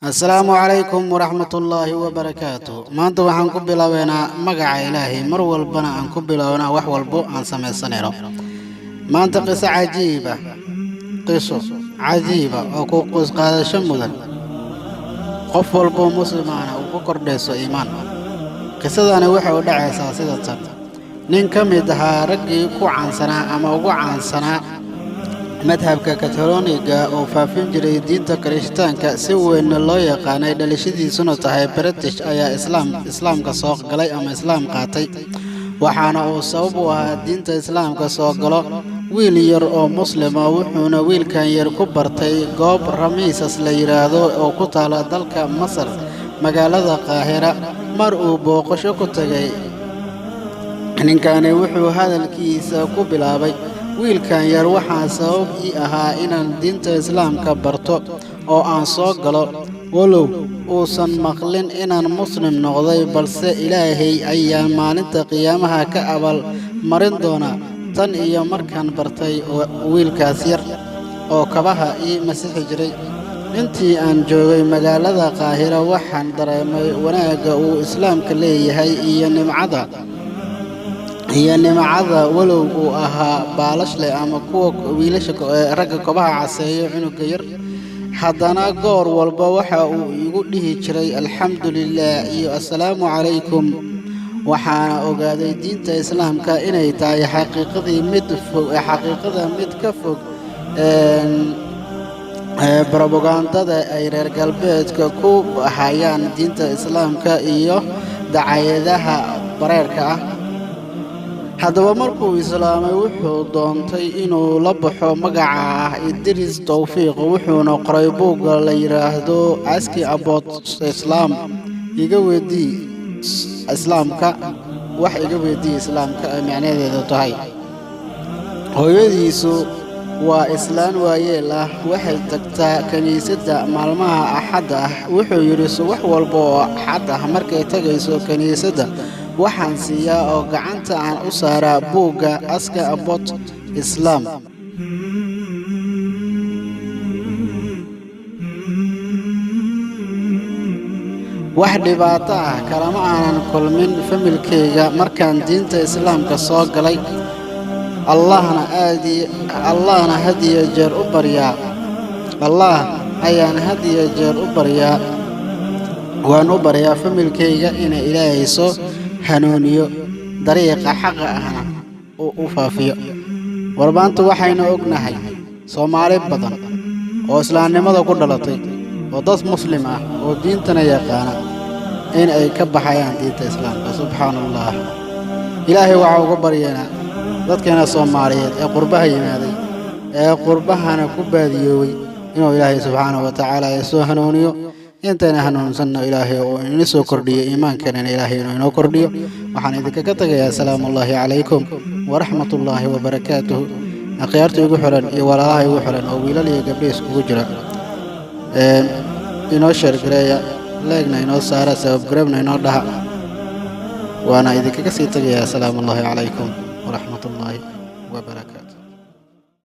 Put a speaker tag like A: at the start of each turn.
A: السلام عليكم ورحمة الله وبركاته. ما أنتم عن قبلا ونا مجا إلهي مر والبنا عن قبلا ونا وحول بو عن سمع سنيرة. ما أنت قصة عجيبة قصة عجيبة أو قصة قادة شمودا قفل بو مسلمانا وفكر ديسو إيمان قصة أنا وحى ودعي أساسية نين كم يدها رجي كو عن سنة أما وقو عن سنة madhabka Kataloniga oo faafin jiray diinta Kirishtaanka si weyn loo yaqaanay dhalashadiisuna tahay British ayaa islaamka soo galay ama islaam qaatay waxaana uu sabab u ahaa diinta islaamka soo galo wiil yar oo muslim ah wuxuuna wiilkan yar ku bartay goob Ramiisas la yiraahdo oo ku taala dalka Masar magaalada Qaahira mar uu booqasho ku tagay ninkani wuxuu hadalkiisa ku bilaabay wiilkan yar waxaa sabab ii ahaa inaan diinta islaamka barto oo aan soo galo walow uusan maqlin inaan muslim noqday balse ilaahay ayaa maalinta qiyaamaha ka abal marin doona tan iyo markaan bartay wiilkaas yar oo kabaha ii masixi jiray intii aan joogay magaalada Qaahira waxaan dareemay wanaagga uu islaamka leeyahay iyo nimcada walow uu ahaa baalashle ama kuwa wiilasha ragga kobaha caseeyo cunuga yar haddana goor walba waxa uu igu dhihi jiray alxamdulillaah iyo assalaamu calaykum waxaana ogaaday diinta islaamka inay tahay xaqiiqada mid ka fog propagandada ay reer galbeedka ku hayaan diinta islaamka iyo dacayadaha bareerka ah haddaba markuu islaamay wuxuu doontay inuu la baxo magaca Idris Tawfiiq wuxuuna qoray buug la yiraahdo Aski About Islam iga weydii islaamka macnaheedu tahay hooyadiisu waa islaan waayeel ah waxay tagtaa kaniisadda maalmaha axad ah wuxuu yiri subax walba oo axad ah markay tagayso kaniisadda waxaan siiyaa oo gacanta aan u saaraa buugga Aski About Islam wax dhibaato ah kalama aanan kulmin familkeyga markaan diinta islaamka soo galay Allahna hadiyo jeer u baryaa Allah ayaan hadiyo jeer u baryaa waan u baryaa familkeyga in Ilaahay soo hanuuniyo dariiqa xaqa ahna oo faafiyo warbaantu waxayna ognahay Soomaali badan oo islaamnimada ku dhalatay oo dad muslim ah oo diintana yaqaana in ay ka baxayaan diinta islaamka subhanallah Ilaahay waxa ugu baryeena dadkeena Soomaaliyeed ee qurbaha yimaaday ee qurbahana ku baadiyoobay inuu Ilaahay subhanahu wa ta'ala soo hanuuniyo intayna hanuunsanna Ilaahay oo inoo soo kordhiyo iimaankeena Ilaahay inoo kordhiyo waxaan idinkaga tagayaa salaamullaahi calaykum wa rahmatullaahi wa barakaatuh aqyaarta ugu xiran iyo walaalaha ugu xiran oo wiilal iyo gabdho iskugu jira inoo share gareeya leegna inoo saara sabab garabna inoo dhaha waana idinkaga sii tagayaa salaamullaahi calaykum wa rahmatullaahi wa barakaatuh